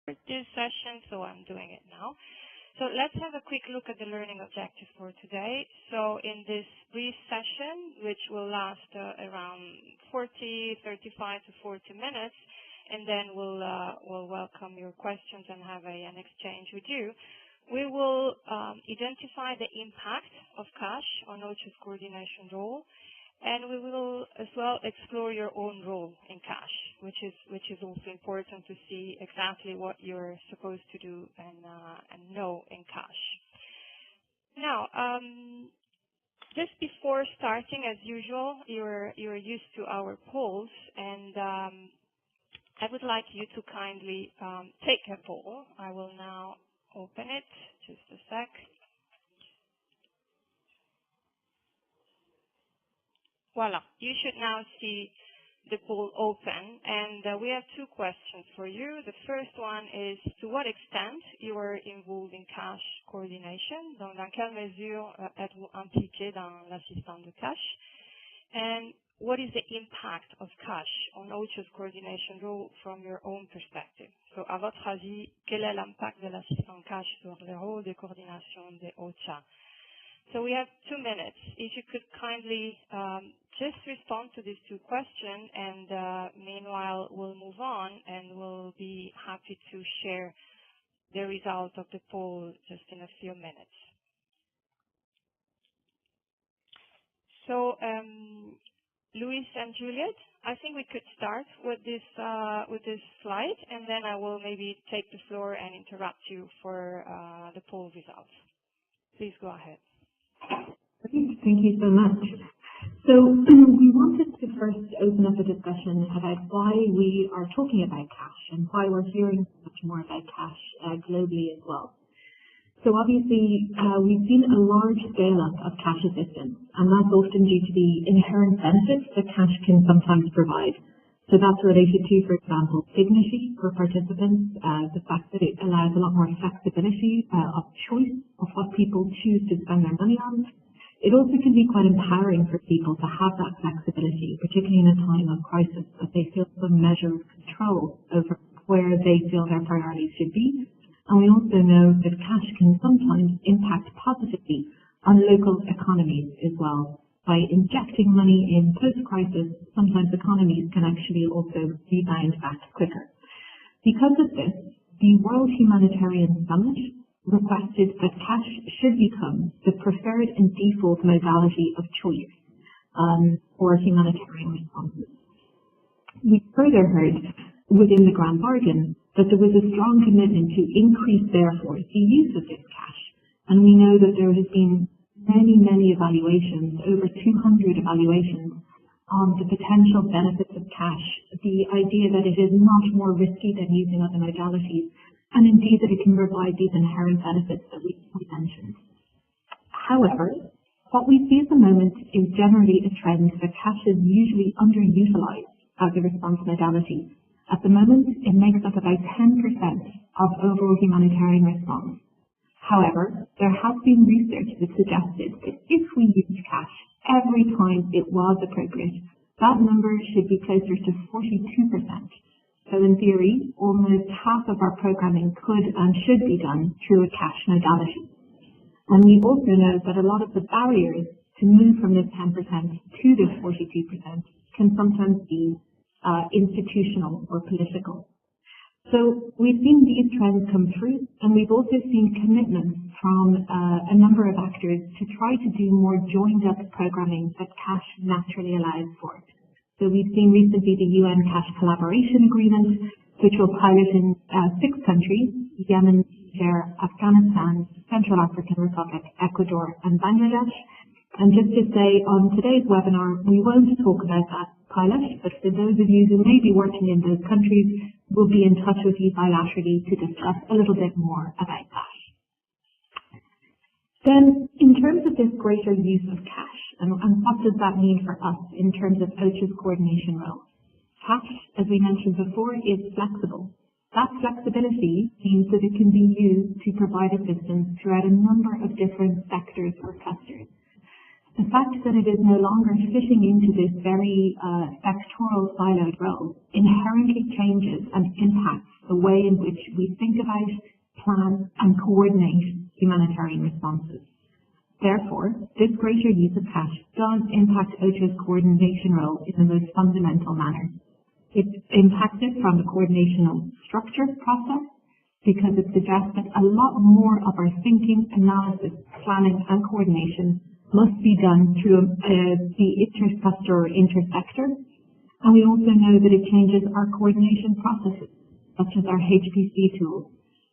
this session, so I'm doing it now. So let's have a quick look at the learning objectives for today. So in this brief session, which will last around 35 to 40 minutes, and then we'll welcome your questions and have an exchange with you. We will identify the impact of cash on OCHA's coordination role, and we will as well explore your own role in cash, which is also important to see exactly what you're supposed to do and know in cash. Now, just before starting, as usual, you're used to our polls, and I would like you to kindly take a poll. I will now open it. Just a sec. Voila, you should now see the poll open, and we have two questions for you. The first one is, to what extent you are involved in cash coordination? Donc, dans quelle mesure êtes-vous impliqué dans l'assistance de cash? And what is the impact of cash on OCHA's coordination role from your own perspective? So, à votre avis, quel est l'impact de l'assistance cash sur le rôle de coordination de OCHA? So we have 2 minutes. If you could kindly just respond to these two questions, and meanwhile we'll move on and we'll be happy to share the result of the poll just in a few minutes. So Luis and Juliet, I think we could start with this slide, and then I will maybe take the floor and interrupt you for the poll results. Please go ahead. Thank you so much. So we wanted to first open up a discussion about why we are talking about cash and why we're hearing so much more about cash globally as well. So obviously we've seen a large scale-up of cash assistance, and that's often due to the inherent benefits that cash can sometimes provide. So that's related to, for example, dignity for participants, the fact that it allows a lot more flexibility of choice of what people choose to spend their money on. It also can be quite empowering for people to have that flexibility, particularly in a time of crisis, that they feel some measure of control over where they feel their priorities should be. And we also know that cash can sometimes impact positively on local economies as well. By injecting money in post-crisis, sometimes economies can actually also rebound back quicker. Because of this, the World Humanitarian Summit requested that cash should become the preferred and default modality of choice for humanitarian responses. We further heard within the Grand Bargain that there was a strong commitment to increase, therefore, the use of this cash. And we know that there has been many evaluations, over 200 evaluations on the potential benefits of cash, the idea that it is not more risky than using other modalities, and indeed that it can provide these inherent benefits that we mentioned. However, what we see at the moment is generally a trend that cash is usually underutilized as a response modality. At the moment, it makes up about 10% of overall humanitarian response. However, there has been research that suggested that if we use cash every time it was appropriate, that number should be closer to 42%. So in theory, almost half of our programming could and should be done through a cash modality. And we also know that a lot of the barriers to move from this 10% to this 42% can sometimes be institutional or political. So we've seen these trends come through, and we've also seen commitments from a number of actors to try to do more joined-up programming that cash naturally allows for. So we've seen recently the UN Cash Collaboration Agreement, which will pilot in 6 countries: Yemen, Niger, Afghanistan, Central African Republic, Ecuador, and Bangladesh. And just to say, on today's webinar, we won't talk about that pilot, but for those of you who may be working in those countries, we'll be in touch with you bilaterally to discuss a little bit more about that. Then, in terms of this greater use of cash, and what does that mean for us in terms of OCHA's coordination role? Cash, as we mentioned before, is flexible. That flexibility means that it can be used to provide assistance throughout a number of different sectors or clusters. The fact that it is no longer fitting into this very sectoral siloed role inherently changes and impacts the way in which we think about, plan and coordinate humanitarian responses. Therefore, this greater use of cash does impact OCHA's coordination role in the most fundamental manner. It's impacted from the coordinational structure process because it suggests that a lot more of our thinking, analysis, planning and coordination must be done through the intercluster or intersector. And we also know that it changes our coordination processes, such as our HPC tools.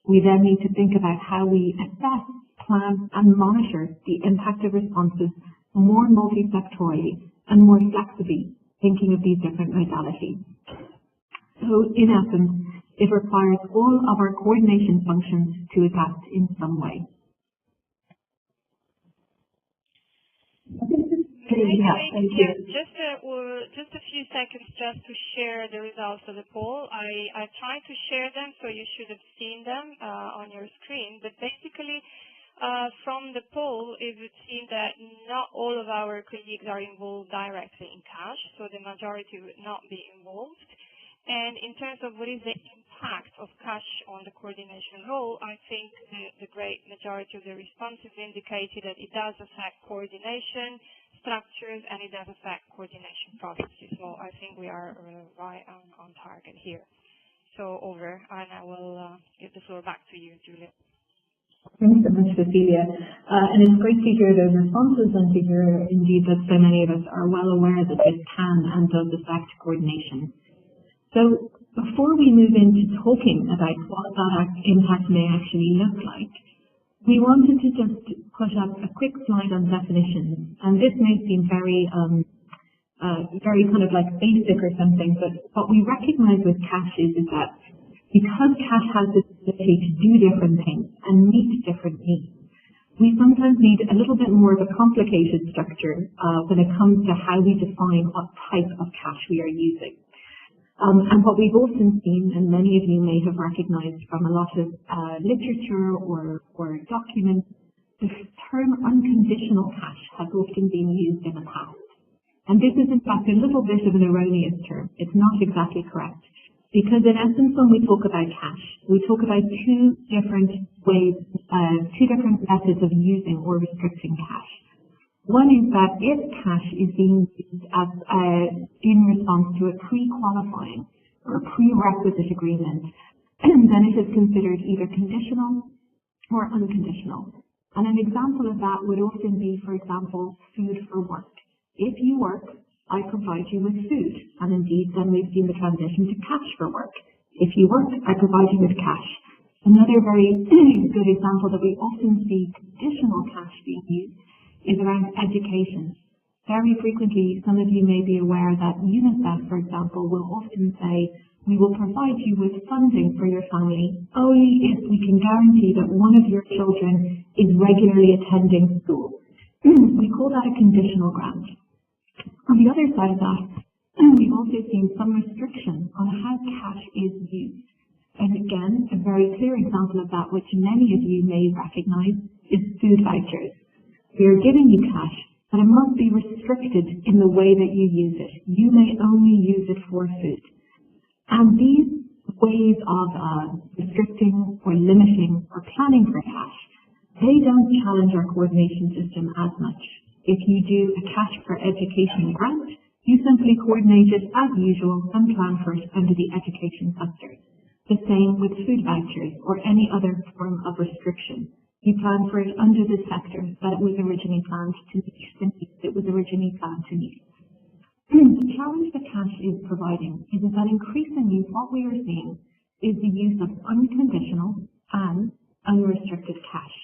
We then need to think about how we assess, plan and monitor the impact of responses more multi-sectorally and more flexibly, thinking of these different modalities. So in essence, it requires all of our coordination functions to adapt in some way. Thank you. Just a few seconds just to share the results of the poll. I tried to share them, so you should have seen them on your screen. But basically, from the poll, it would seem that not all of our colleagues are involved directly in cash, so the majority would not be involved. And in terms of what is the impact of cash on the coordination role, I think the great majority of the responses indicated that it does affect coordination structures and it does affect coordination processes. So I think we are right on target here. So over, and I will give the floor back to you, Julia. Thanks so much, Cecilia. And it's great to hear those responses and to hear indeed that so many of us are well aware that this can and does affect coordination. So before we move into talking about what that impact may actually look like, we wanted to just put up a quick slide on definitions. And this may seem very kind of like basic or something, but what we recognize with cash is that because cash has this ability to do different things and meet different needs, we sometimes need a little bit more of a complicated structure when it comes to how we define what type of cash we are using. And what we've often seen, and many of you may have recognized from a lot of literature or documents, the term unconditional cash has often been used in the past. And this is in fact a little bit of an erroneous term. It's not exactly correct. Because in essence, when we talk about cash, we talk about two different ways, two different methods of using or restricting cash. One is that if cash is being used as in response to a pre-qualifying or a prerequisite agreement, then it is considered either conditional or unconditional. And an example of that would often be, for example, food for work. If you work, I provide you with food. And indeed, then we've seen the transition to cash for work. If you work, I provide you with cash. Another very good example that we often see conditional cash being used is around education. Very frequently, some of you may be aware that UNICEF, for example, will often say, we will provide you with funding for your family only if we can guarantee that one of your children is regularly attending school. We call that a conditional grant. On the other side of that, we've also seen some restriction on how cash is used. And again, a very clear example of that, which many of you may recognize, is food vouchers. We are giving you cash, but it must be restricted in the way that you use it. You may only use it for food. And these ways of restricting or limiting or planning for cash, they don't challenge our coordination system as much. If you do a cash for education grant, you simply coordinate it as usual and plan for it under the education cluster. The same with food vouchers or any other form of restriction. You plan for it under the sector that it was originally planned to meet, the needs it was originally planned to meet. The challenge that cash is providing is that increasingly what we are seeing is the use of unconditional and unrestricted cash.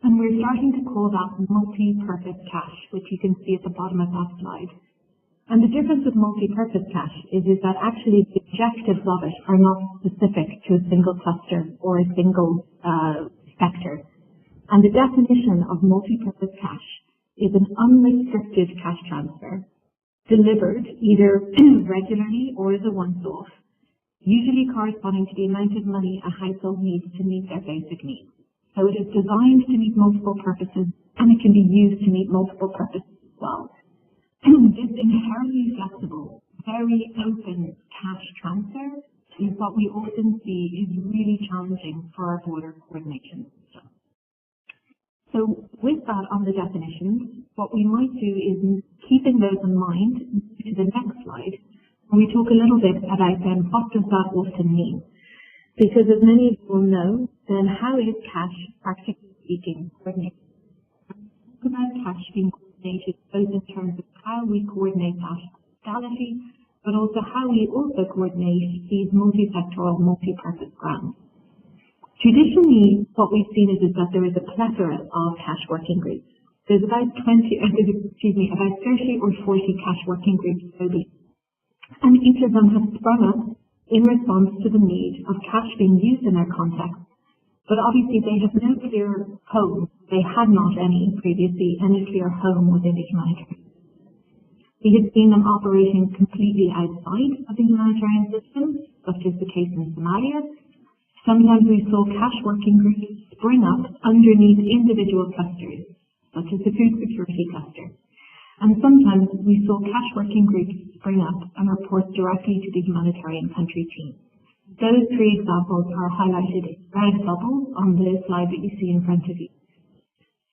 And we're starting to call that multi-purpose cash, which you can see at the bottom of that slide. And the difference with multi-purpose cash is that actually the objectives of it are not specific to a single cluster or a single sector. And the definition of multi-purpose cash is an unrestricted cash transfer delivered either regularly or as a once-off, usually corresponding to the amount of money a household needs to meet their basic needs. So it is designed to meet multiple purposes, and it can be used to meet multiple purposes as well. This inherently flexible, very open cash transfer is what we often see is really challenging for our border coordination system. So with that on the definitions, what we might do is, keeping those in mind, to the next slide, we talk a little bit about then what does that often mean. Because as many of you will know, then how is cash, practically speaking, coordinated? We talk about cash being coordinated both in terms of how we coordinate that modality, but also how we also coordinate these multi-sectoral, multi-purpose grants. Traditionally, what we've seen is that there is a plethora of cash working groups. There's about 30 or 40 cash working groups globally. And each of them has sprung up in response to the need of cash being used in their context. But obviously they have no clear home. They had not previously any clear home within the humanitarian. We have seen them operating completely outside of the humanitarian system, such as the case in Somalia. Sometimes we saw cash working groups spring up underneath individual clusters, such as the food security cluster. And sometimes we saw cash working groups spring up and report directly to the humanitarian country team. Those three examples are highlighted in red bubbles on the slide that you see in front of you.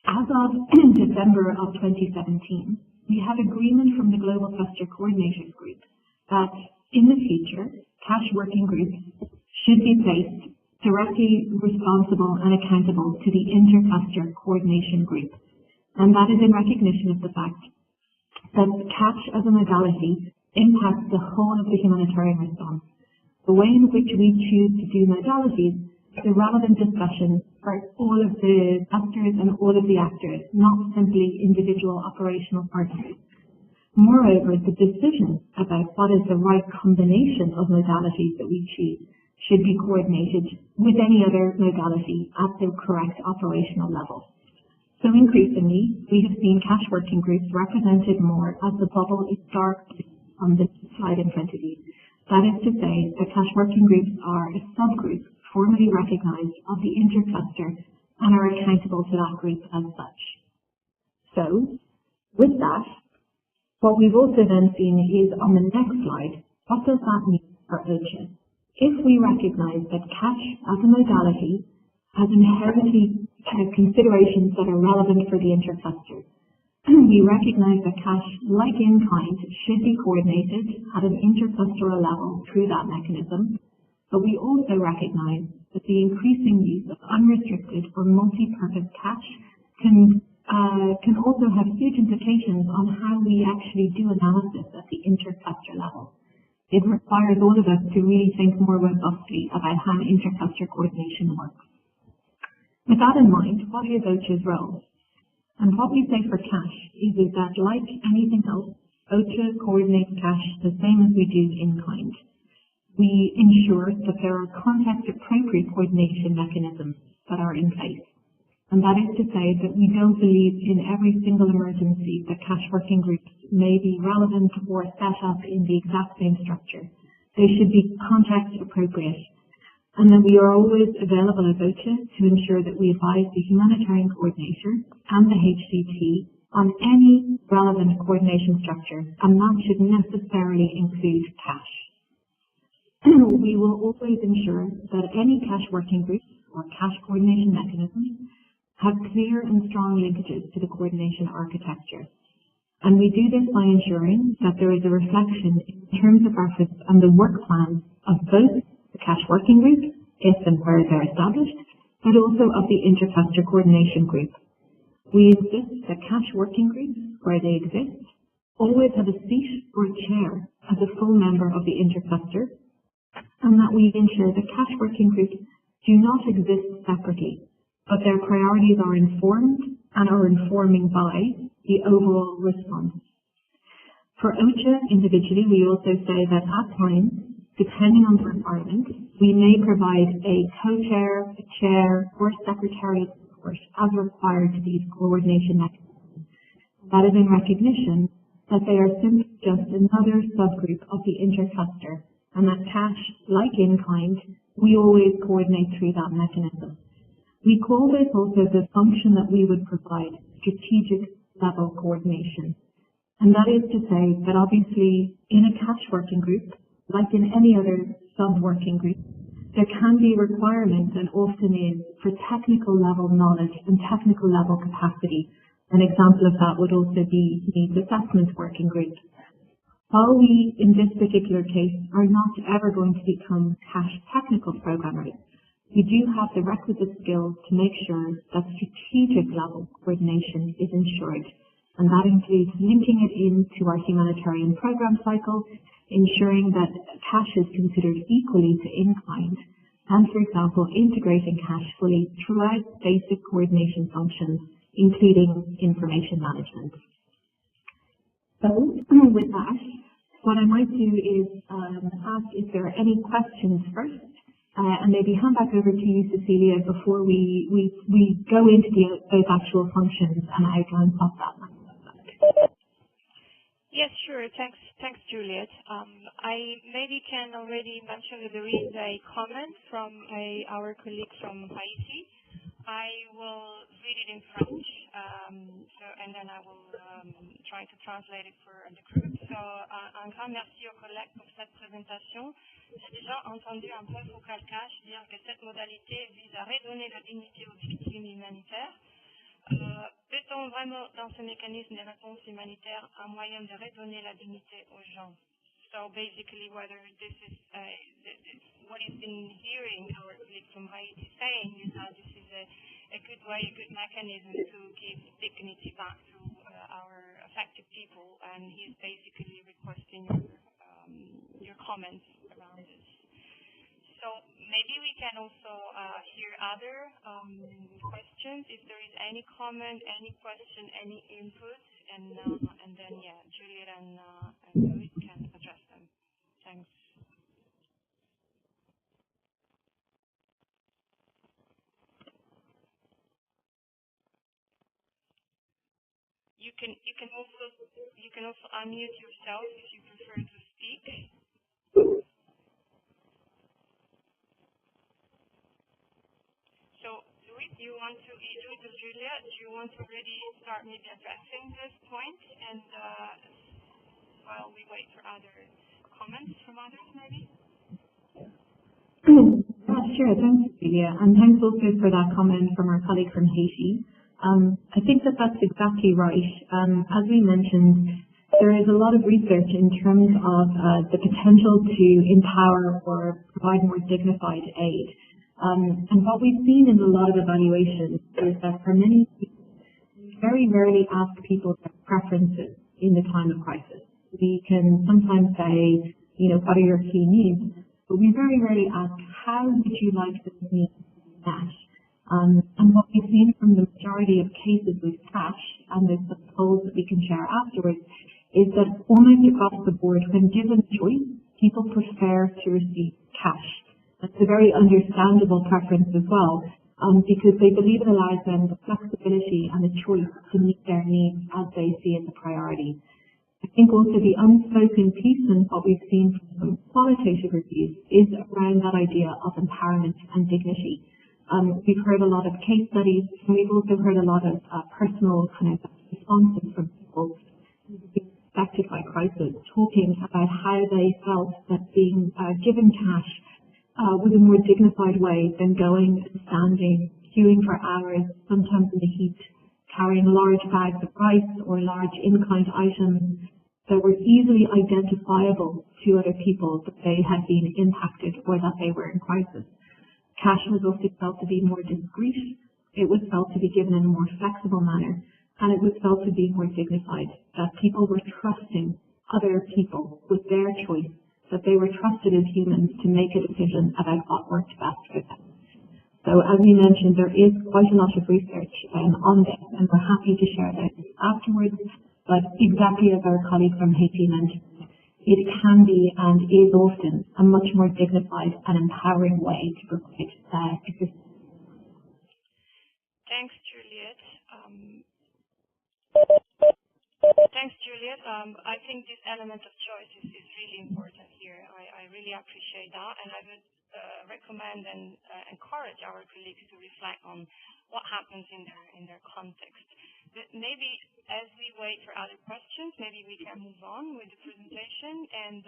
As of December of 2017, we have agreement from the Global Cluster Coordinators Group that in the future, cash working groups should be placed directly responsible and accountable to the Inter-Cluster Coordination Group. And that is in recognition of the fact that cash as a modality impacts the whole of the humanitarian response. The way in which we choose to do modalities is a relevant discussion for all of the clusters and all of the actors, not simply individual operational partners. Moreover, the decision about what is the right combination of modalities that we choose should be coordinated with any other modality at the correct operational level. So increasingly, we have seen cash working groups represented more as the bubble is dark on the slide in front of you. That is to say that cash working groups are a subgroup formally recognized of the intercluster and are accountable to that group as such. So, with that, what we've also then seen is on the next slide, what does that mean for OCHA? If we recognize that cash as a modality has inherently considerations that are relevant for the intercluster, we recognize that cash, like in kind, should be coordinated at an interclusteral level through that mechanism, but we also recognize that the increasing use of unrestricted or multi-purpose cash can also have huge implications on how we actually do analysis at the intercluster level. It requires all of us to really think more robustly about how intercluster coordination works. With that in mind, what is OCHA's role? And what we say for cash is that, like anything else, OCHA coordinates cash the same as we do in kind. We ensure that there are context-appropriate coordination mechanisms that are in place. And that is to say that we don't believe in every single emergency that cash working groups may be relevant or set up in the exact same structure. They should be context appropriate. And that we are always available at OCHA to ensure that we advise the humanitarian coordinator and the HCT on any relevant coordination structure, and that should necessarily include cash. We will always ensure that any cash working groups or cash coordination mechanisms have clear and strong linkages to the coordination architecture. And we do this by ensuring that there is a reflection in terms of reference and the work plans of both the cash working group, if and where they're established, but also of the intercluster coordination group. We insist that cash working groups, where they exist, always have a seat or a chair as a full member of the intercluster, and that we ensure that cash working groups do not exist separately, but their priorities are informed and are informing by the overall response. For OCHA individually, we also say that at times, depending on the requirement, we may provide a co-chair, a chair, or secretariat support as required to these coordination mechanisms. That is in recognition that they are simply just another subgroup of the intercluster, and that cash, like in kind, we always coordinate through that mechanism. We call this also the function that we would provide, strategic level coordination. And that is to say that obviously in a cash working group, like in any other sub-working groups, there can be requirements, and often is, for technical level knowledge and technical level capacity. An example of that would also be needs assessment working groups. While we, in this particular case, are not ever going to become cash technical programmers, we do have the requisite skills to make sure that strategic level coordination is ensured. And that includes linking it into our humanitarian program cycle, ensuring that cash is considered equally to in-kind, and, for example, integrating cash fully throughout basic coordination functions, including information management. So, with that, what I might do is ask if there are any questions first, and maybe hand back over to you, Cecilia, before we go into those actual functions and outline of that. Yes, sure. Thanks, Juliet. I maybe can already mention that there is a comment from our colleague from Haïti. I will read it in French, and then I will try to translate it for the group. So, un grand merci aux collègues pour cette présentation. J'ai déjà entendu un point focal cash dire que cette modalité vise à redonner la dignité aux victimes humanitaires. Peut-on vraiment, dans ce mécanisme de réponse humanitaire, un moyen de redonner la dignité aux gens? So basically, whether this is what he's been hearing our colleague from Haiti saying is that this is a good way, a good mechanism to give dignity back to our affected people, and he's basically requesting your comments around this. So maybe we can also hear other questions, if there is any comment, any question, any input, and then, yeah, Juliet and Louis can address them. Thanks. You can also unmute yourself if you prefer to speak. So, Louis, do you want to, Louis or Julia, do you want to already start maybe addressing this point, and while we wait for other comments from others, maybe? Sure, thanks, Julia, and thanks also for that comment from our colleague from Haiti. I think that that's exactly right. As we mentioned, there is a lot of research in terms of the potential to empower or provide more dignified aid. And what we've seen in a lot of evaluations is that for many people, we very rarely ask people their preferences in the time of crisis. We can sometimes say, what are your key needs? But we very rarely ask, how would you like this need to be met? And what we've seen from the majority of cases with cash, and there's the polls that we can share afterwards, is that almost across the board, when given choice, people prefer to receive cash. That's a very understandable preference as well, because they believe it allows them the flexibility and the choice to meet their needs as they see it a priority. I think also the unspoken piece, and what we've seen from some qualitative reviews, is around that idea of empowerment and dignity. We've heard a lot of case studies, and we've also heard a lot of personal kind of responses from people who've been affected by crisis, talking about how they felt that being given cash was a more dignified way than going and standing, queuing for hours, sometimes in the heat, carrying large bags of rice or large in-kind items that were easily identifiable to other people that they had been impacted or that they were in crisis. Cash was also felt to be more discreet, it was felt to be given in a more flexible manner, and it was felt to be more dignified, that people were trusting other people with their choice, that they were trusted as humans to make a decision about what worked best for them. So as we mentioned, there is quite a lot of research on this, and we're happy to share this afterwards, but exactly as our colleague from Haiti mentioned, it can be and is often a much more dignified and empowering way to provide assistance. Thanks, Juliet. I think this element of choice is really important here. I really appreciate that, and I would recommend and encourage our colleagues to reflect on what happens in their context. maybe as we wait for other questions, maybe we can move on with the presentation. And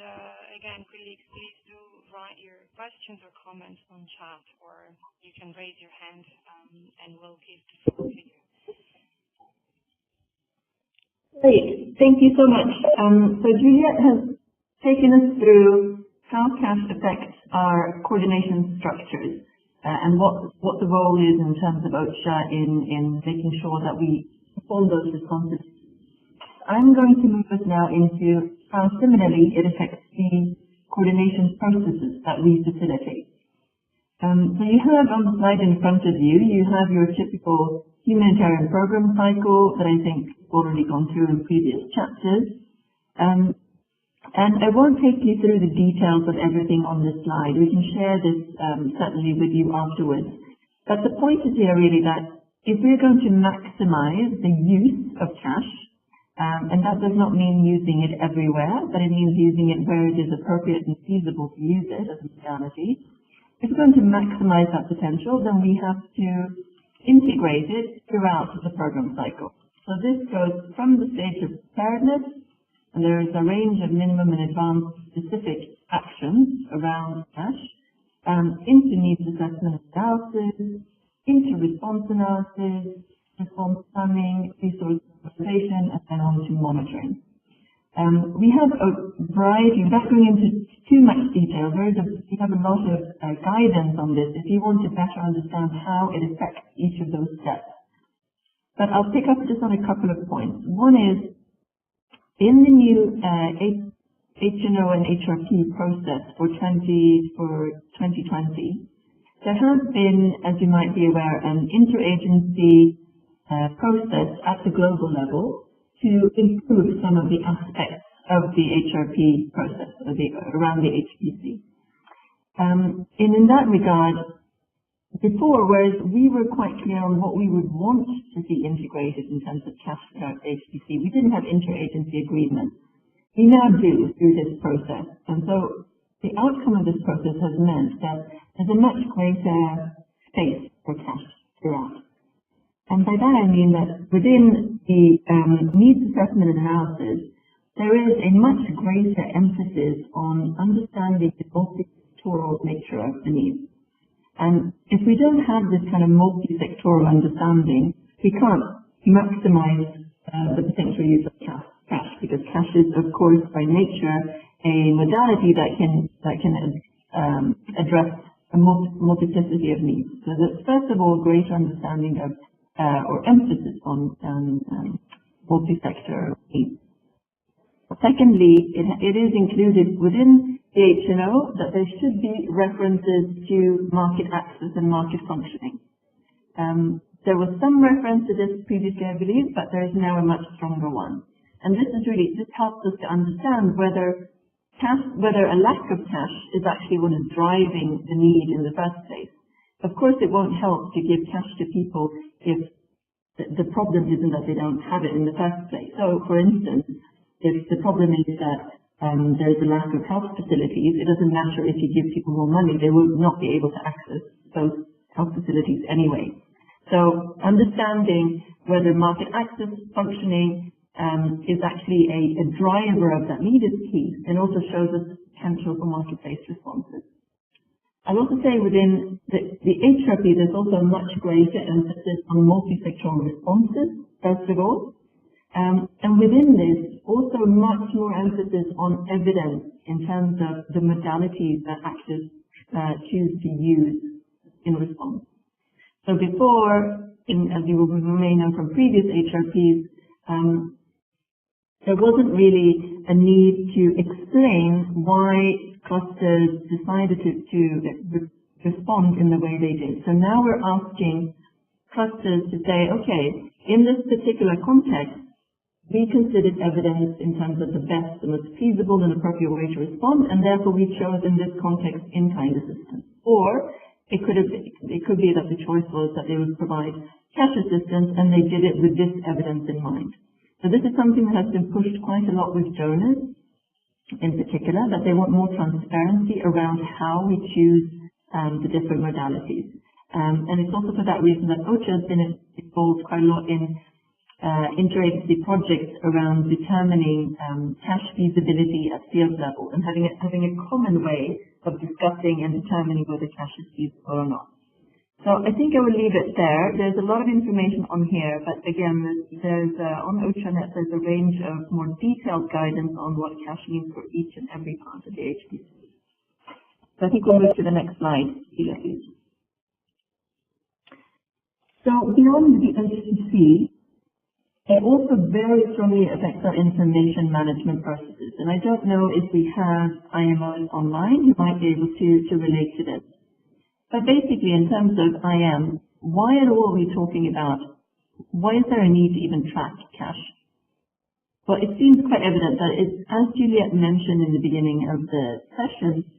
again, colleagues, please do write your questions or comments on chat, or you can raise your hand and we'll give the floor to you. Great, thank you so much. So Juliet has taken us through how cash affects our coordination structures and what the role is in terms of OCHA in making sure that we perform those responsibilities. I'm going to move us now into how similarly it affects the coordination processes that we facilitate. So you have on the slide in front of you, you have your typical humanitarian program cycle that I think we've already gone through in previous chapters. And I won't take you through the details of everything on this slide. We can share this certainly with you afterwards. But the point is here really that if we're going to maximize the use of cash, and that does not mean using it everywhere, but it means using it where it is appropriate and feasible to use it as a modality. If we're going to maximize that potential, then we have to integrate it throughout the program cycle. So this goes from the stage of preparedness, and there is a range of minimum and advanced specific actions around cash, into needs assessment analysis, into response analysis, response planning, resource mobilization, and then on to monitoring. We have a variety, without going into too much detail, we have a lot of guidance on this if you want to better understand how it affects each of those steps. But I'll pick up just on a couple of points. One is, in the new HNO and HRP process for 2020, there has been, as you might be aware, an interagency process at the global level to improve some of the aspects of the HRP process, around the HPC. And in that regard, before, whereas we were quite clear on what we would want to see integrated in terms of cash throughout HPC, we didn't have interagency agreements. We now do through this process. And so the outcome of this process has meant that there's a much greater space for cash throughout. And by that I mean that within the needs assessment analysis, there is a much greater emphasis on understanding the multi-sectoral nature of the needs. And if we don't have this kind of multi-sectoral understanding, we can't maximize the potential use of cash, because cash is, of course, by nature, a modality that can address a multiplicity of needs. So that's first of all greater understanding of or emphasis on multi-sector needs. Secondly, it is included within the HNO that there should be references to market access and market functioning. There was some reference to this previously, I believe, but there is now a much stronger one. And this helps us to understand whether a lack of cash is actually what is driving the need in the first place. Of course, it won't help to give cash to people if the problem isn't that they don't have it in the first place. So, for instance, if the problem is that there's a lack of health facilities, it doesn't matter if you give people more money, they will not be able to access those health facilities anyway. So understanding whether market access functioning is actually a driver of that need is key, and also shows us potential for market-based responses. I'll also say within the HRP, there's also a much greater emphasis on multi-sectoral responses, first of all. And within this, also much more emphasis on evidence in terms of the modalities that actors choose to use in response. So before, as you may know from previous HRPs, there wasn't really a need to explain why clusters decided to respond in the way they did. So now we're asking clusters to say, okay, in this particular context, we considered evidence in terms of the best and most feasible and appropriate way to respond, and therefore we chose in this context in-kind assistance. Or it could be that the choice was that they would provide cash assistance and they did it with this evidence in mind. So this is something that has been pushed quite a lot with donors in particular, that they want more transparency around how we choose the different modalities. And it's also for that reason that OCHA has been involved quite a lot in interagency projects around determining cash feasibility at field level and having a common way of discussing and determining whether cash is feasible or not. So I think I will leave it there. There's a lot of information on here, but again, there's on OCHA.net there's a range of more detailed guidance on what cash means for each and every part of the HPC. So I think we'll move to the next slide, please. So beyond the HPC, it also very strongly affects our information management processes. And I don't know if we have IMOs online who might be able to relate to this. But basically, in terms of IM, why at all are we talking about, why is there a need to even track cash? Well, it seems quite evident that it's, as Juliet mentioned in the beginning of the session,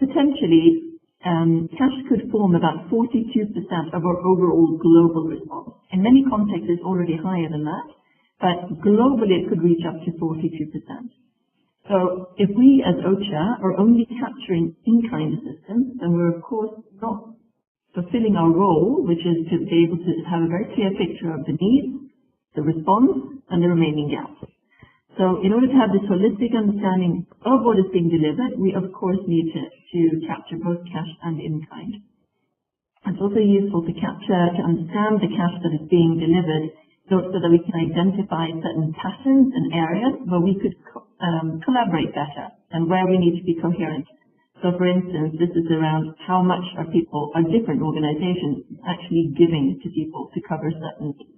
potentially cash could form about 42% of our overall global response. In many contexts, it's already higher than that, but globally it could reach up to 42%. So if we as OCHA are only capturing in-kind assistance, then we're of course not fulfilling our role, which is to be able to have a very clear picture of the needs, the response, and the remaining gaps. So in order to have this holistic understanding of what is being delivered, we of course need to capture both cash and in-kind. It's also useful to understand the cash that is being delivered so that we can identify certain patterns and areas where we could collaborate better and where we need to be coherent. So for instance, this is around how much are different organizations actually giving to people to cover certain needs,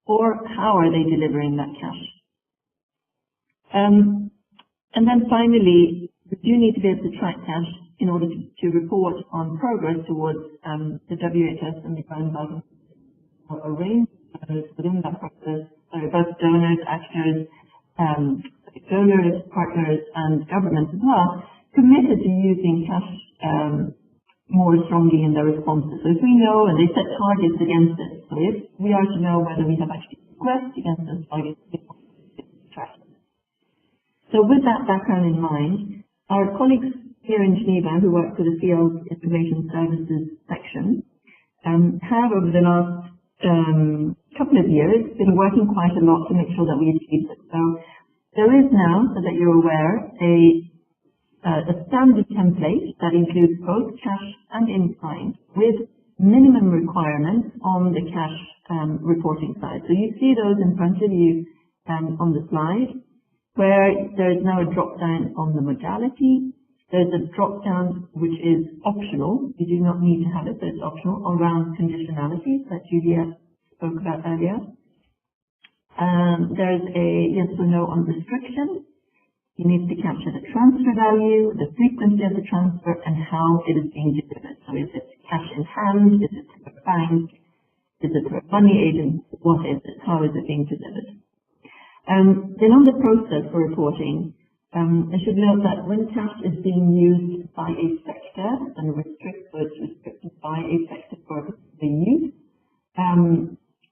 or how are they delivering that cash. And then finally, we do need to be able to track cash in order to report on progress towards the WHS and the Grand Bargain, a range of others within that process, both donors, actors, donors, partners, and governments as well, committed to using cash more strongly in their responses. So if we know, and they set targets against it, so if we are to know whether we have actually progressed against those targets, so with that background in mind, our colleagues here in Geneva who work for the Field Information Services section have over the last couple of years been working quite a lot to make sure that we achieve it. So there is now, so that you're aware, a standard template that includes both cash and in-kind with minimum requirements on the cash reporting side. So you see those in front of you on the slide, where there is now a drop-down on the modality. There's a drop-down which is optional. You do not need to have it, but it's optional, around conditionalities that Julia spoke about earlier. There's a yes or no on restriction. You need to capture the transfer value, the frequency of the transfer, and how it is being delivered. So is it cash in hand? Is it through a bank? Is it through a money agent? What is it? How is it being delivered? Then on the process for reporting, I should note that when cash is being used by a sector and restricted by a sector for the use,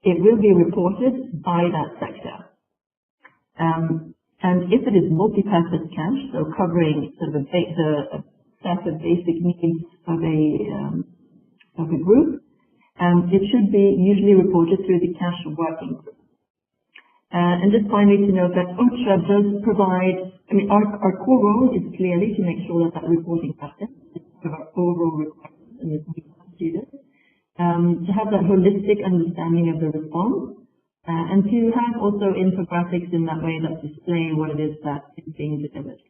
it will be reported by that sector. And if it is multi-purpose cash, so covering sort of a set of basic needs of a group, it should be usually reported through the cash working group. And just finally to note that OCHA does provide, our core role is clearly to make sure that reporting happens. It's part of our overall requirements and we do this. To have that holistic understanding of the response, and to have also infographics in that way that display what it is that is being delivered,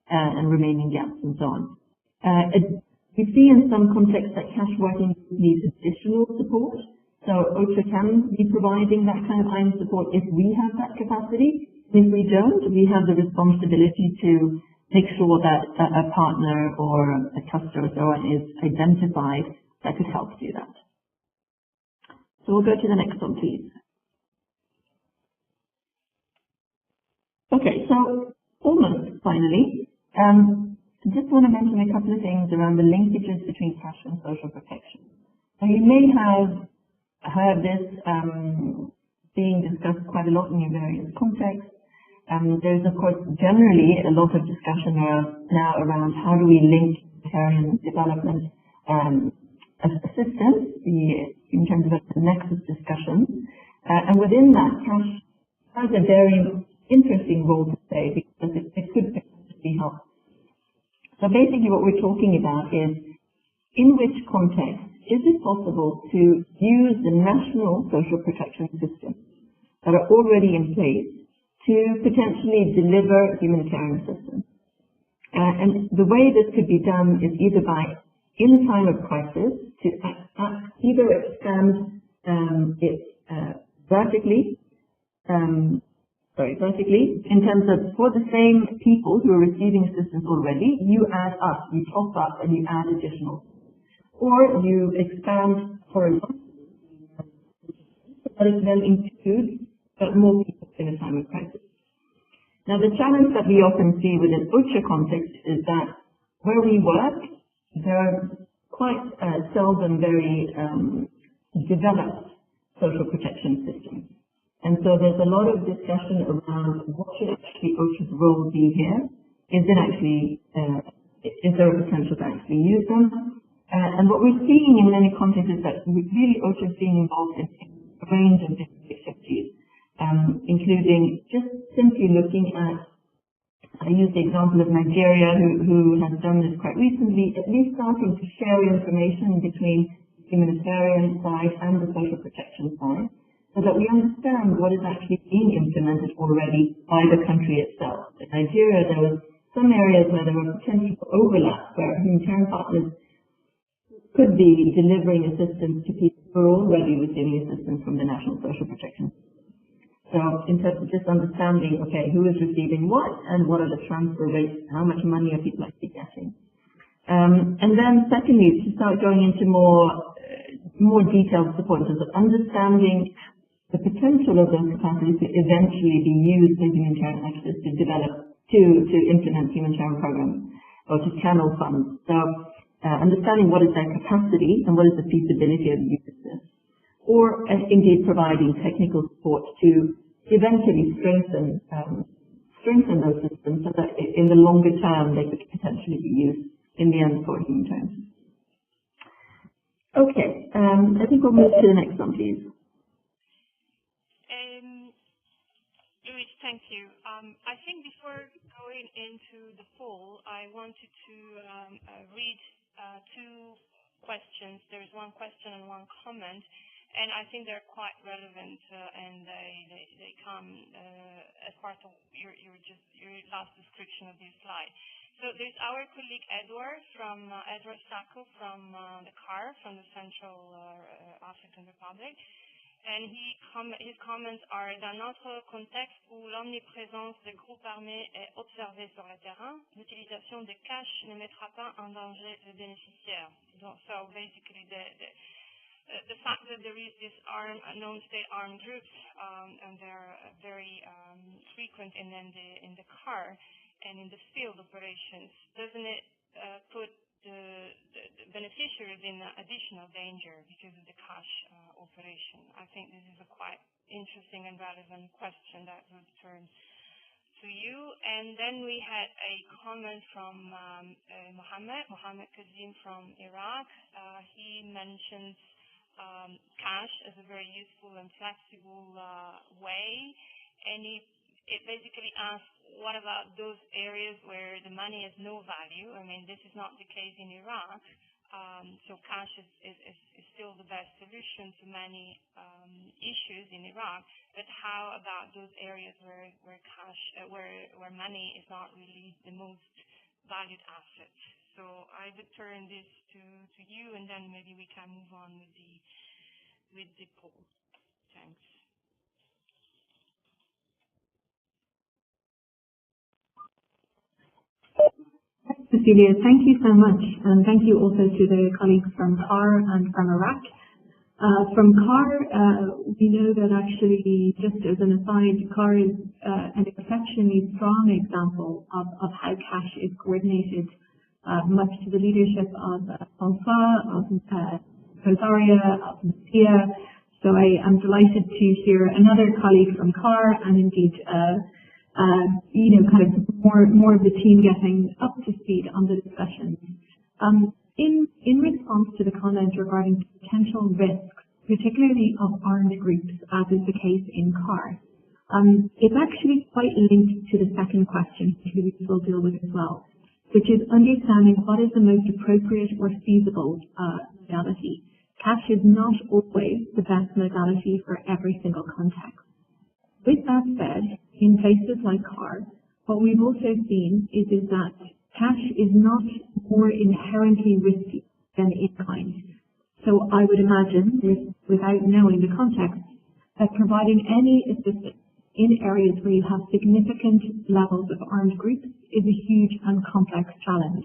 and remaining gaps and so on. We see in some contexts that cash working needs additional support. So OCHA can be providing that kind of IM support if we have that capacity. If we don't, we have the responsibility to make sure that a partner or a customer or so on is identified that could help do that. So we'll go to the next one, please. Okay, so almost finally, I just want to mention a couple of things around the linkages between cash and social protection. Now you may have heard this being discussed quite a lot in various contexts. There's of course generally a lot of discussion now around how do we link humanitarian development assistance in terms of the nexus discussion And within that, cash has a very interesting role to play because it could potentially help. So basically what we're talking about is, in which context is it possible to use the national social protection systems that are already in place to potentially deliver humanitarian assistance? And the way this could be done is either by, in time of crisis, to either expand it vertically, in terms of for the same people who are receiving assistance already, you add up, you top up, and you add additional. Or you expand horizontally, but it then includes more people in a time of crisis. Now, the challenge that we often see within OCHA context is that where we work, there are quite seldom very developed social protection systems. And so there's a lot of discussion around what should actually OCHA's role be here. Is there a potential to actually use them? And what we're seeing in many contexts is that really OCHA is being involved in a range of different activities, including just simply looking at, I use the example of Nigeria, who has done this quite recently, at least starting to share information between the humanitarian side and the social protection side, so that we understand what is actually being implemented already by the country itself. In Nigeria, there was some areas where there were potential overlap, where humanitarian partners could be delivering assistance to people who are already receiving assistance from the National Social Protection. So in terms of just understanding, okay, who is receiving what, and what are the transfer rates, how much money are people actually getting. And then secondly, to start going into more detailed support in terms of understanding the potential of those capacities to eventually be used in humanitarian access to develop, to implement humanitarian programs, or to channel funds. So understanding what is their capacity and what is the feasibility of use of this. Or indeed providing technical support to eventually strengthen those systems so that in the longer term they could potentially be used in the end for humanitarian. Okay, I think we'll move to the next one, please. Luis, thank you. I think before going into the poll, I wanted to read two questions. There's one question and one comment, and I think they're quite relevant, and they come as part of your last description of this slide. So there's our colleague Edward Sacco from the CAR, from the Central African Republic. And his comments are: dans notre contexte où l'omniprésence des groupes armés est observée sur le terrain, l'utilisation des cash ne mettra pas en danger le bénéficiaire. So basically, the fact that there is this non-state armed groups, and they're very frequent in the CAR and in the field operations, doesn't it put the beneficiaries in additional danger because of the cash operation? I think this is a quite interesting and relevant question that would turn to you. And then we had a comment from Mohammed Kazim from Iraq. He mentions cash as a very useful and flexible way, and it basically asks, what about those areas where the money has no value? I mean, this is not the case in Iraq, so cash is still the best solution to many issues in Iraq. But how about those areas where money is not really the most valued asset? So I would turn this to you, and then maybe we can move on with the poll. Thanks. Cecilia, thank you so much, and thank you also to the colleagues from CAR and from Iraq. From CAR, we know that actually, just as an aside, CAR is an exceptionally strong example of how cash is coordinated, much to the leadership of François, of Rosaria, of Lucia. So I am delighted to hear another colleague from CAR, and indeed kind of more of the team getting up to speed on the discussions. In response to the comment regarding potential risks particularly of armed groups, as is the case in CAR, it's actually quite linked to the second question, which we will deal with as well, which is understanding what is the most appropriate or feasible modality. Cash is not always the best modality for every single context. With that said, in places like CAR, what we've also seen is that cash is not more inherently risky than in-kind. So I would imagine, without knowing the context, that providing any assistance in areas where you have significant levels of armed groups is a huge and complex challenge.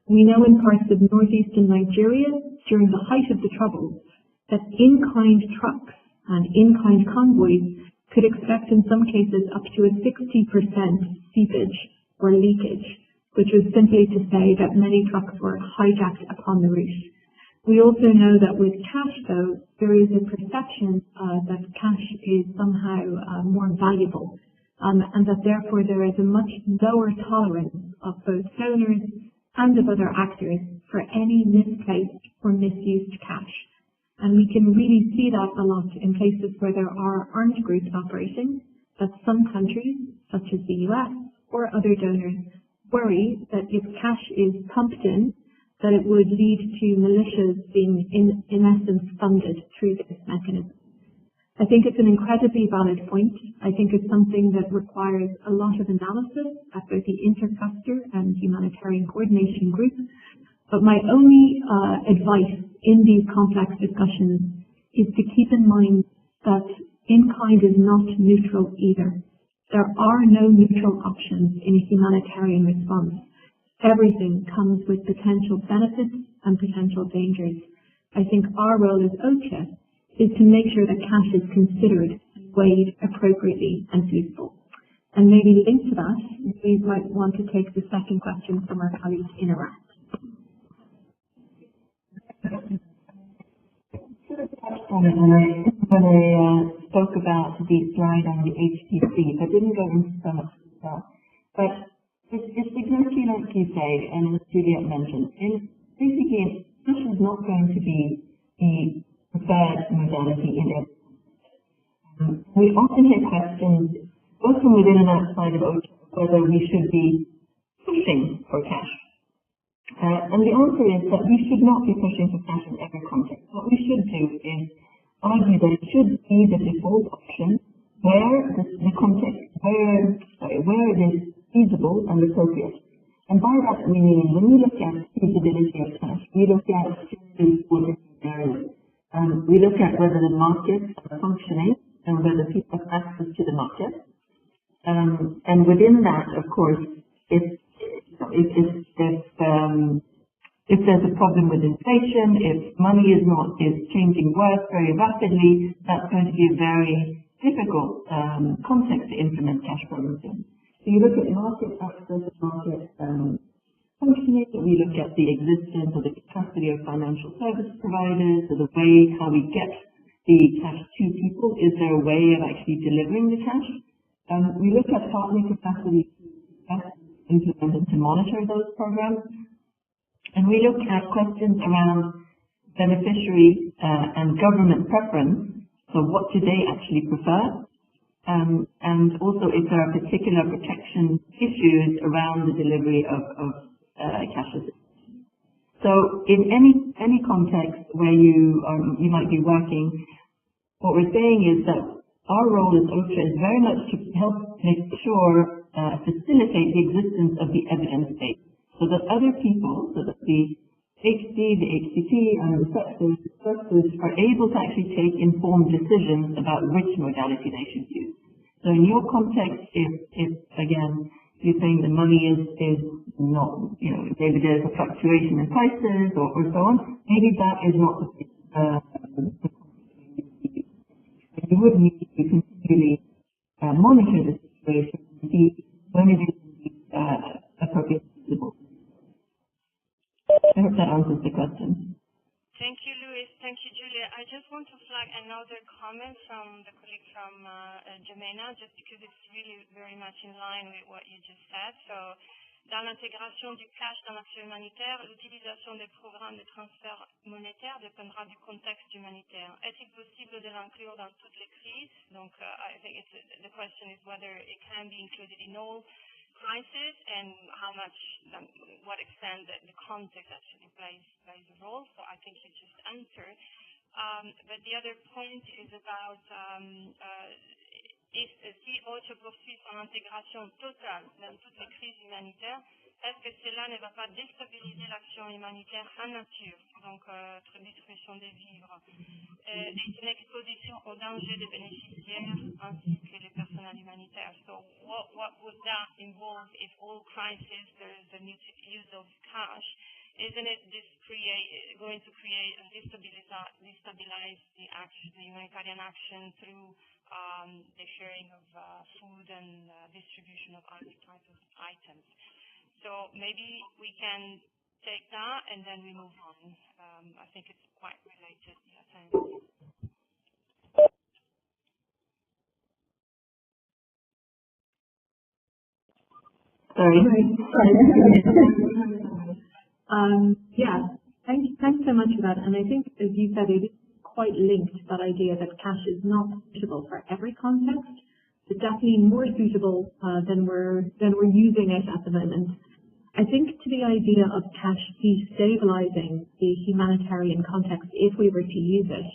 We know in parts of northeastern Nigeria, during the height of the Troubles, that in-kind trucks and in-kind convoys could expect in some cases up to a 60% seepage or leakage, which was simply to say that many trucks were hijacked upon the route. We also know that with cash, though, there is a perception that cash is somehow more valuable, and that therefore there is a much lower tolerance of both donors and of other actors for any misplaced or misused cash. And we can really see that a lot in places where there are armed groups operating, that some countries, such as the US or other donors, worry that if cash is pumped in, that it would lead to militias being, in essence, funded through this mechanism. I think it's an incredibly valid point. I think it's something that requires a lot of analysis at both the intercluster and humanitarian coordination group. But my only advice in these complex discussions is to keep in mind that in-kind is not neutral either. There are no neutral options in a humanitarian response. Everything comes with potential benefits and potential dangers. I think our role as OCHA is to make sure that cash is considered, weighed appropriately and feasible. And maybe linked to that, we might want to take the second question from our colleague in Iraq. When I spoke about the slide on the HTC, I didn't go into so much detail, but it's exactly like you say, and as Juliet mentioned, basically cash is not going to be the preferred modality in it. We often hear questions, both from within and outside of OCHA, whether we should be pushing for cash. And the answer is that we should not be pushing for cash in every context. What we should do is argue that it should be the default option where where it is feasible and appropriate. And by that we mean when we look at feasibility of cash, we look at two different areas. We look at whether the markets are functioning and whether people have access to the market. And within that, of course, if there's a problem with inflation, if money is changing worth very rapidly, that's going to be a very difficult context to implement cash programs in. So you look at market access, market functioning, we look at the existence or the capacity of financial service providers, or the way how we get the cash to people. Is there a way of actually delivering the cash? We look at partner capacity to implement and to monitor those programs. And we look at questions around beneficiary and government preference. So what do they actually prefer? And also if there are particular protection issues around the delivery of cash assistance. So in any context where you might be working, what we're saying is that our role as OCHA is very much to help make sure, facilitate the existence of the evidence base, so that other people, so that the HD, the HCT, and the sectors are able to actually take informed decisions about which modality they should use. So in your context, if again, you're saying the money is not, maybe there's a fluctuation in prices or so on, maybe that is not the you would need to continually monitor the situation and see when it is appropriate and feasible. I hope that answers the question. Thank you, Louis. Thank you, Julia. I just want to flag another comment from the colleague from Jemena, just because it's really very much in line with what you just said. So Dans l'intégration du cash dans l'action humanitaire, l'utilisation des programmes de transfert monétaire dépendra du contexte humanitaire. Est-il possible de l'inclure dans toutes les crises? Donc, I think the question is whether it can be included in all crises and how much, what extent the context actually plays a role. So I think you just answered. But the other point is about si OCHA poursuit son intégration totale dans toutes les crises humanitaires, est-ce que cela ne va pas déstabiliser l'action humanitaire en nature, donc distribution des vivres, et une exposition aux dangers des bénéficiaires ainsi que les personnels humanitaires? So what would that involve if all crises there is a use of cash? Isn't it going to create and destabilize the humanitarian action through the sharing of food and distribution of other types of items? So maybe we can take that and then we move on. I think it's quite related. Yeah, thanks. Sorry. Yeah, thanks so much for that. And I think, as you said, it is quite linked to that idea that cash is not suitable for every context. It's definitely more suitable than we're using it at the moment. I think to the idea of cash destabilizing the humanitarian context if we were to use it,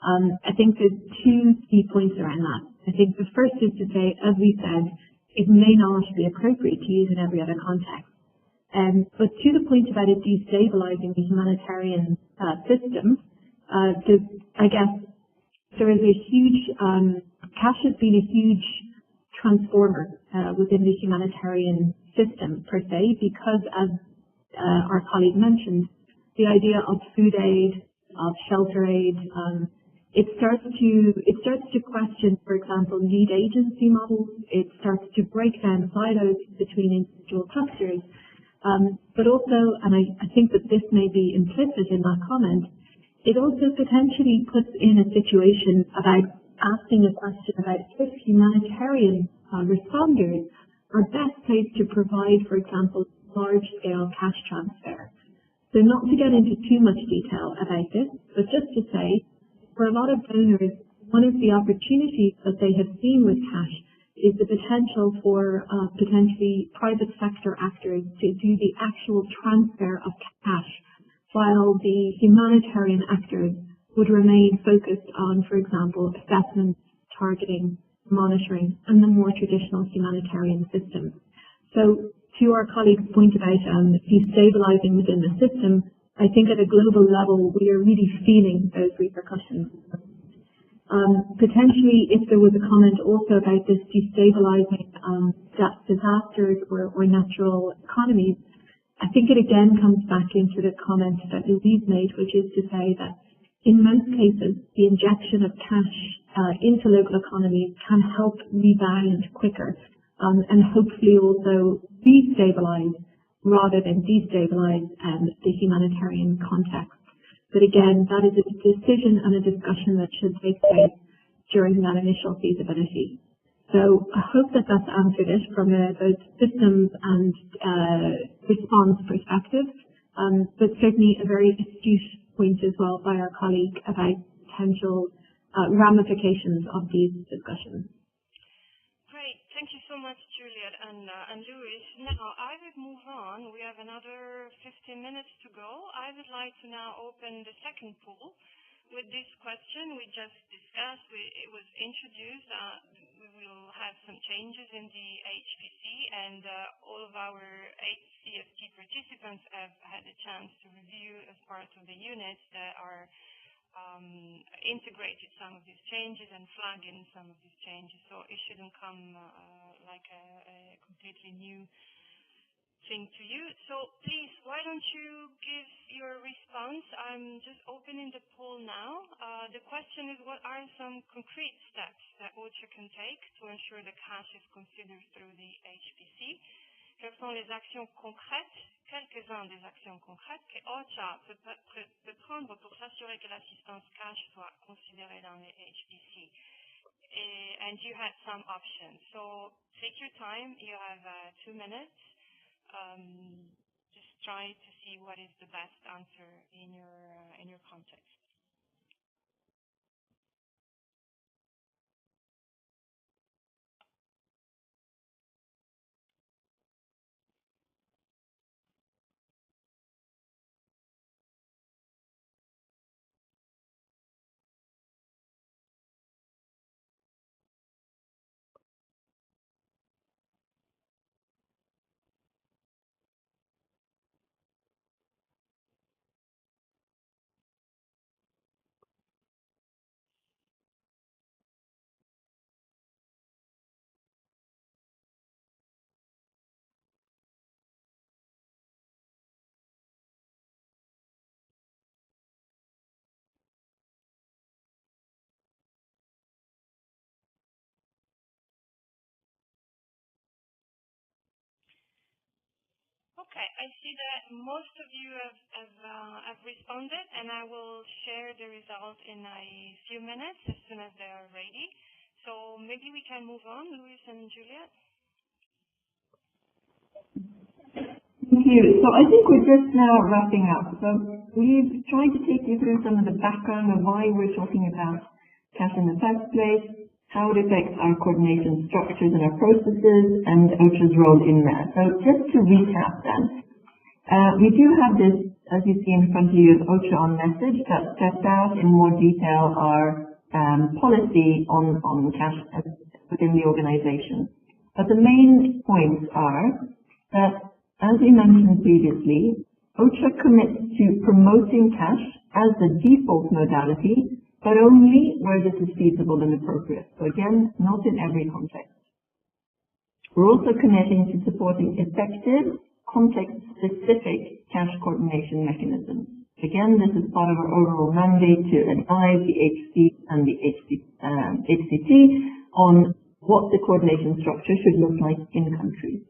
I think there's two key points around that. I think the first is to say, as we said, it may not be appropriate to use in every other context. But to the point about it destabilizing the humanitarian system, I guess there is a huge, cash has been a huge transformer within the humanitarian system per se, because as our colleague mentioned, the idea of food aid, of shelter aid, it starts to question, for example, lead agency models. It starts to break down silos between individual clusters. But also, and I think that this may be implicit in that comment, it also potentially puts in a situation about asking a question about if humanitarian responders are best placed to provide, for example, large-scale cash transfer. So not to get into too much detail about this, but just to say, for a lot of donors, one of the opportunities that they have seen with cash is the potential for potentially private sector actors to do the actual transfer of cash, while the humanitarian actors would remain focused on, for example, assessment, targeting, monitoring, and the more traditional humanitarian systems. So to our colleague's point about destabilizing within the system, I think at a global level we are really feeling those repercussions. Potentially, if there was a comment also about this destabilizing disasters or natural economies, I think it again comes back into the comment that Louise made, which is to say that in most cases, the injection of cash into local economies can help rebound quicker and hopefully also destabilize rather than destabilize the humanitarian context. But again, that is a decision and a discussion that should take place during that initial feasibility. So I hope that that's answered it from both systems and response perspective, but certainly a very astute point as well by our colleague about potential ramifications of these discussions. Great. Thank you so much, Juliet and Louis. Now, I would move on. We have another 15 minutes to go. I would like to now open the second pool. With this question we just discussed, it was introduced that we will have some changes in the HPC, and all of our HCFT participants have had a chance to review as part of the units that are integrated some of these changes and flag in some of these changes. So it shouldn't come like a completely new thing to you. So please, why don't you give your response? I'm just opening the poll now. The question is, what are some concrete steps that OCHA can take to ensure the cash is considered through the HPC? Quelles sont les actions concrètes, quelques-uns des actions concrètes que OCHA peut prendre pour s'assurer que l'assistance cash soit considérée dans les HPC? And you had some options. So take your time. You have 2 minutes. just try to see what is the best answer in your context. Okay, I see that most of you have responded, and I will share the result in a few minutes as soon as they are ready. So maybe we can move on, Luis and Juliet. Thank you. So I think we're just now wrapping up. So we've tried to take you through some of the background of why we're talking about cash in the first place, how it affects our coordination structures and our processes, and OCHA's role in that. So just to recap then, we do have this, as you see in front of you, OCHA on message that sets out in more detail our policy on cash within the organization. But the main points are that, as we mentioned previously, OCHA commits to promoting cash as the default modality, but only where this is feasible and appropriate. So again, not in every context. We're also committing to supporting effective, context-specific cash coordination mechanisms. Again, this is part of our overall mandate to advise the HC and the HCT on what the coordination structure should look like in countries.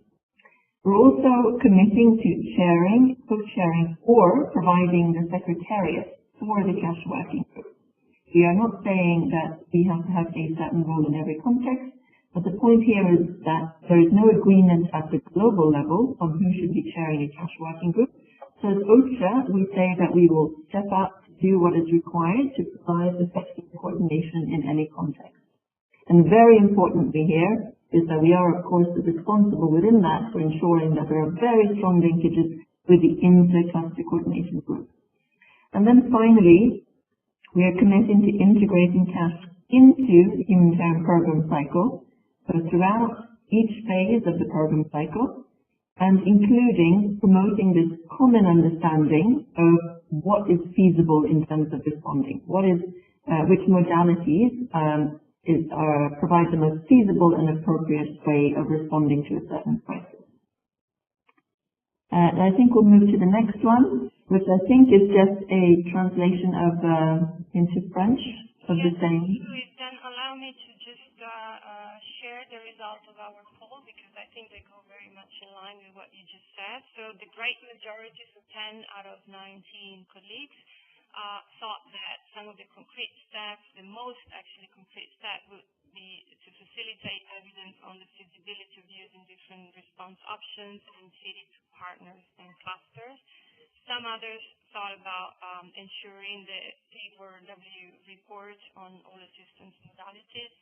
We're also committing to sharing, co-sharing, or providing the secretariat for the cash working group. We are not saying that we have to have a certain role in every context, but the point here is that there is no agreement at the global level on who should be chairing a cash working group. So as OCHA, we say that we will step up to do what is required to provide effective coordination in any context. And very importantly here is that we are, of course, responsible within that for ensuring that there are very strong linkages with the inter-cluster coordination group. And then finally, we are committing to integrating cash into the humanitarian program cycle, so throughout each phase of the program cycle, and including promoting this common understanding of what is feasible in terms of responding, which modalities provide the most feasible and appropriate way of responding to a certain crisis. I think we'll move to the next one, which I think is just a translation of into French of the same. Please then allow me to just share the results of our poll, because I think they go very much in line with what you just said. So the great majority, so 10 out of 19 colleagues, thought that some of the concrete steps, the most actually concrete step, would be to facilitate evidence on the feasibility of using different response options and feed it to partners and clusters. Some others thought about ensuring the P4W report on all assistance modalities,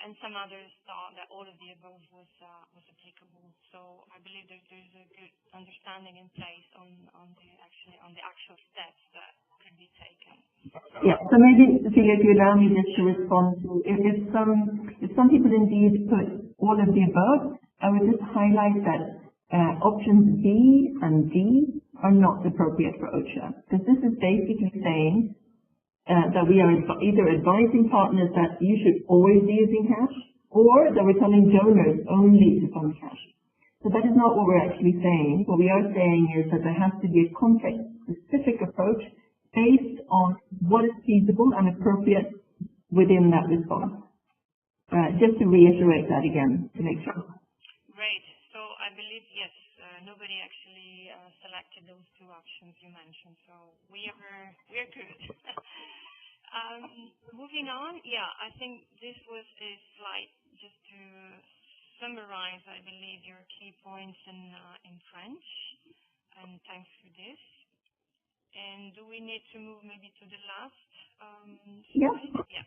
and some others thought that all of the above was applicable. So I believe that there's a good understanding in place on the actual steps that could be taken. Yeah. So maybe, Cecilia, if you allow me just to respond to if some people indeed put all of the above, I would just highlight that options B and D are not appropriate for OCHA, because this is basically saying that we are either advising partners that you should always be using cash, or that we're telling donors only to fund cash. So that is not what we're actually saying. What we are saying is that there has to be a context-specific approach based on what is feasible and appropriate within that response. Just to reiterate that again, to make sure. Great. So I believe, yes, nobody actually selected those two options you mentioned, so we're good. Moving on, yeah, I think this was a slide just to summarize, I believe, your key points in French, and thanks for this. And do we need to move maybe to the last slide? Yeah. Okay.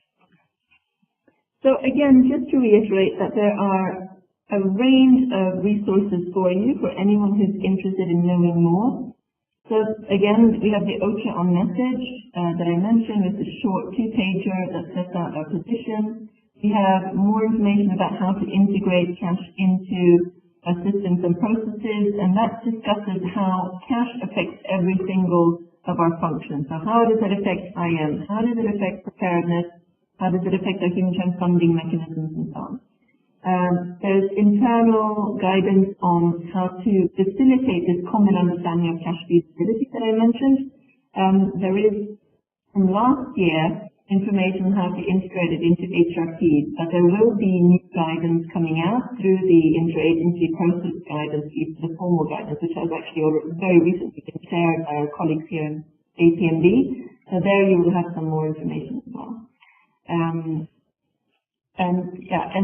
So again, just to reiterate that there are a range of resources for you, for anyone who's interested in knowing more. So again, we have the OCHA on message that I mentioned with the short 2-pager that sets out our position. We have more information about how to integrate cash into systems and processes, and that discusses how cash affects every single of our functions. So how does it affect IM? How does it affect preparedness? How does it affect our human trend funding mechanisms and so on? There's internal guidance on how to facilitate this common understanding of cash feasibility that I mentioned. There is, from last year, information on how to integrate it into HRPs, but there will be new guidance coming out through the interagency process guidance, the formal guidance, which has actually very recently been shared by our colleagues here in APMB. So there you will have some more information as well. And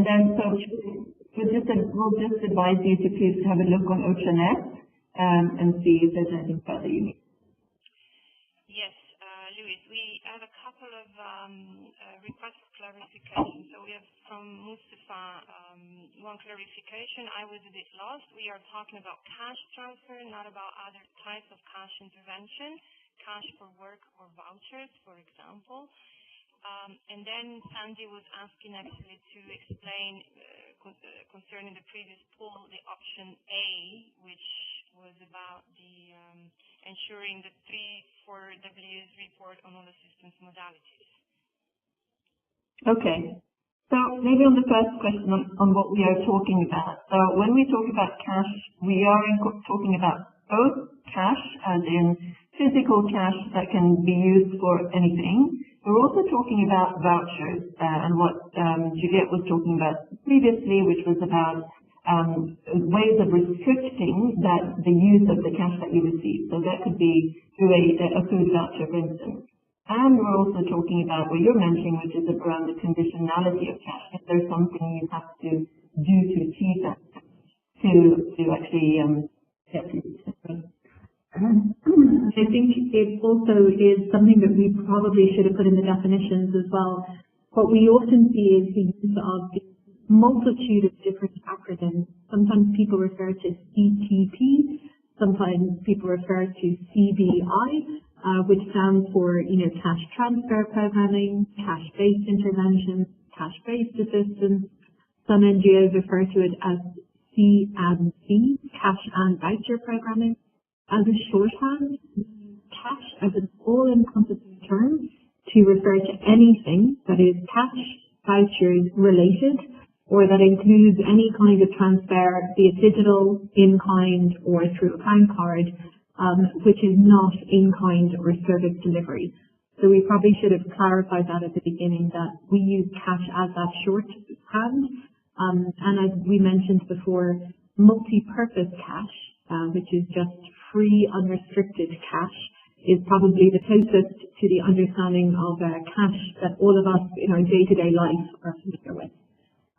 then we'll just advise you to please have a look on OCHA.net and see if there's anything further you need. Yes, Louis, we have a couple of requests for clarification. So we have from Mustafa one clarification. I was a bit lost. We are talking about cash transfer, not about other types of cash intervention, cash for work or vouchers, for example. And then Sandy was asking actually to explain concerning the previous poll, the option A, which was about the ensuring the 3-4Ws report on all assistance modalities. Okay. So maybe on the first question on what we are talking about. So when we talk about cash, we are talking about both cash, as in physical cash that can be used for anything. We're also talking about vouchers and what Juliette was talking about previously, which was about ways of restricting the use of the cash that you receive. So that could be through a food voucher, for instance. And we're also talking about what you're mentioning, which is around the conditionality of cash. If there's something you have to do to achieve that, to actually get to. I think it also is something that we probably should have put in the definitions as well. What we often see is the use of the multitude of different acronyms. Sometimes people refer to CTP, sometimes people refer to CBI, which stands for, cash transfer programming, cash-based interventions, cash-based assistance. Some NGOs refer to it as C&C, cash and voucher programming. As a shorthand, cash as an all-encompassing term to refer to anything that is cash, vouchers related, or that includes any kind of transfer, be it digital, in-kind, or through a bank card, which is not in-kind or service delivery. So we probably should have clarified that at the beginning, that we use cash as that shorthand. And as we mentioned before, multi-purpose cash, which is just free, unrestricted cash, is probably the closest to the understanding of cash that all of us in our day-to-day life are familiar with.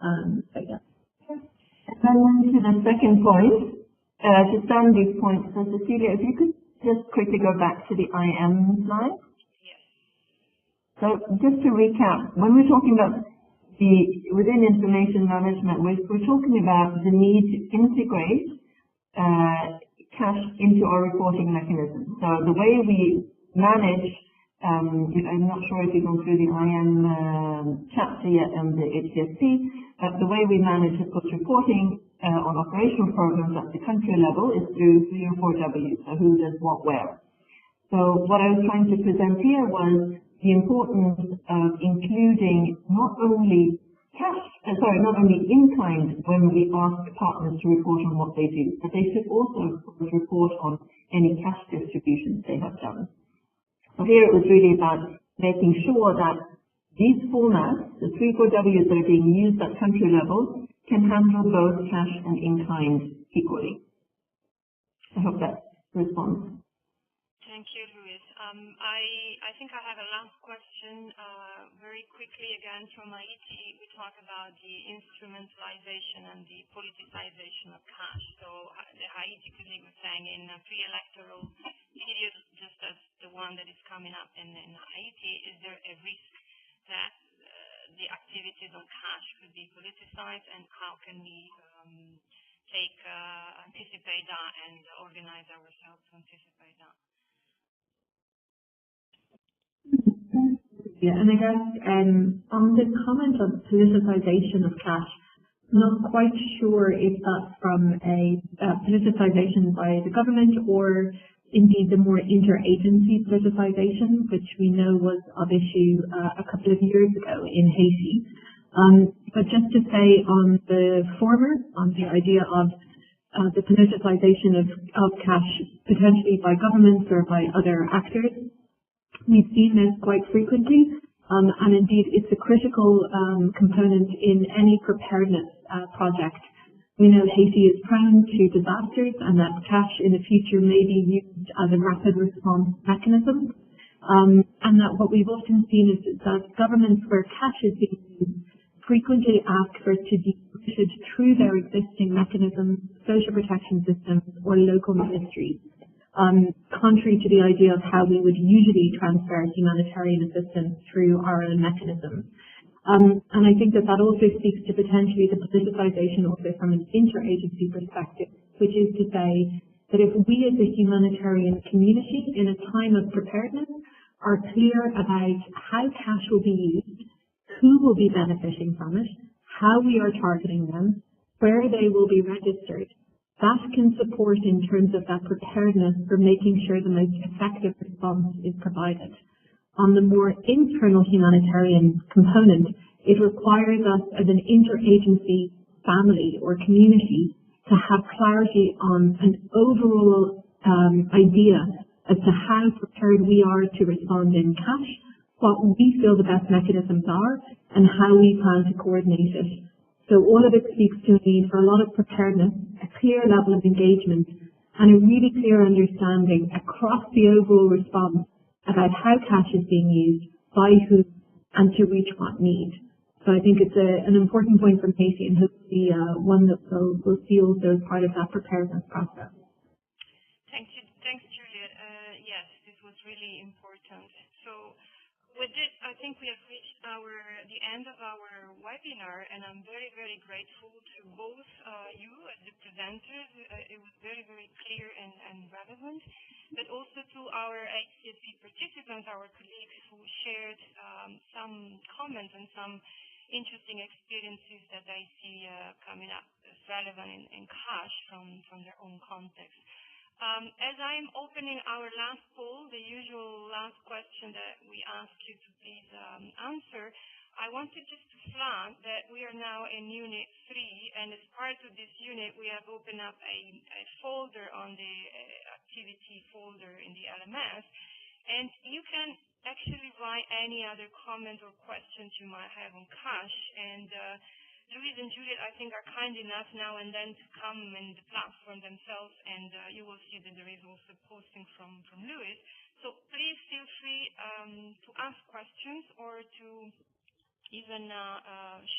So yeah. And then to the second point, to Sandy's point, so Cecilia, if you could just quickly go back to the IM slide. Yes. So just to recap, when we're talking about within information management, we're talking about the need to integrate cash into our reporting mechanism. So the way we manage, I'm not sure if you've gone through the IM chapter yet and the HCSP, but the way we manage, of course, reporting on operational programs at the country level is through 3 or 4 Ws, so who does what where. So what I was trying to present here was the importance of including not only in-kind when we ask partners to report on what they do, but they should also report on any cash distributions they have done. So here it was really about making sure that these formats, the 3, 4 Ws that are being used at country level, can handle both cash and in-kind equally. I hope that responds. Thank you, Louise. I think I have a last question very quickly again from Haiti. We talk about the instrumentalization and the politicization of cash. So the Haiti colleague was saying in a pre-electoral period, just as the one that is coming up in Haiti, is there a risk that the activities on cash could be politicized, and how can we anticipate that and organize ourselves to anticipate that? Yeah, and I guess on the comment of politicization of cash, I'm not quite sure if that's from a politicization by the government or indeed the more interagency politicization, which we know was of issue a couple of years ago in Haiti. But just to say on the former, on the idea of the politicization of cash potentially by governments or by other actors, we've seen this quite frequently, and indeed it's a critical component in any preparedness project. We know Haiti is prone to disasters and that cash in the future may be used as a rapid response mechanism, and that what we've often seen is that governments where cash is being used frequently ask for it to be routed through their existing mechanisms, social protection systems, or local ministries. Contrary to the idea of how we would usually transfer humanitarian assistance through our own mechanisms. And I think that also speaks to potentially the politicization also from an interagency perspective, which is to say that if we as a humanitarian community in a time of preparedness are clear about how cash will be used, who will be benefiting from it, how we are targeting them, where they will be registered, that can support in terms of that preparedness for making sure the most effective response is provided. On the more internal humanitarian component, it requires us as an interagency family or community to have clarity on an overall idea as to how prepared we are to respond in cash, what we feel the best mechanisms are, and how we plan to coordinate it. So all of it speaks to a need for a lot of preparedness, a clear level of engagement, and a really clear understanding across the overall response about how cash is being used, by who, and to reach what need. So I think it's an important point from Haiti, and hopefully one that we'll see also as part of that preparedness process. Thanks, Juliet. Yes, this was really important. So with this, I think we have reached the end of our webinar, and I'm very, very grateful to both you as the presenters. It was very, very clear and relevant, but also to our HCSP participants, our colleagues who shared some comments and some interesting experiences that I see coming up as relevant in cash from their own context. As I'm opening our last poll, the usual last question that we ask you to please answer, I wanted just to flag that we are now in Unit 3, and as part of this unit, we have opened up a folder on the activity folder in the LMS, and you can actually write any other comment or questions you might have on cash, and Louise and Juliet, I think, are kind enough now and then to come in the platform themselves, and you will see that there is also posting from Louise. So please feel free to ask questions or to even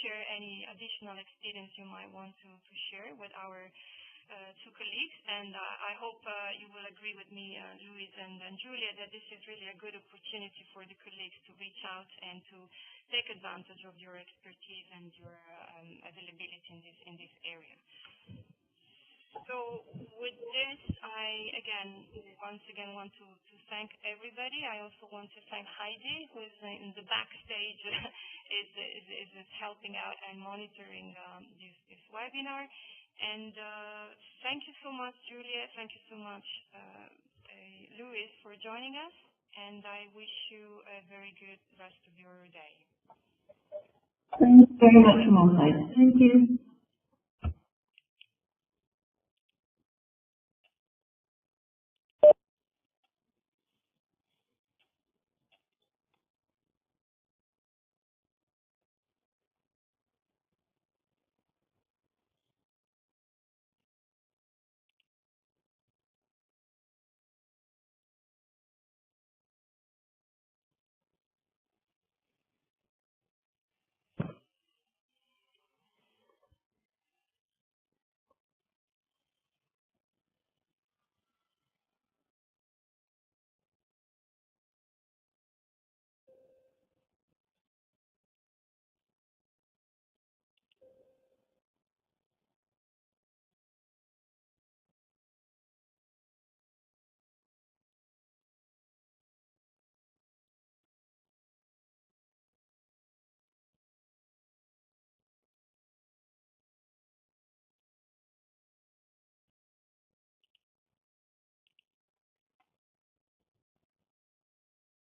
share any additional experience you might want to share with our two colleagues. And I hope you will agree with me, Louise and Juliet, that this is really a good opportunity for the colleagues to reach out and to take advantage of your expertise and your availability in this area. So with this, I once again want to thank everybody. I also want to thank Heidi, who is in the backstage, is helping out and monitoring this webinar. And thank you so much, Juliet. Thank you so much, Louise, for joining us. And I wish you a very good rest of your day. Thank you very much from our side. Thank you.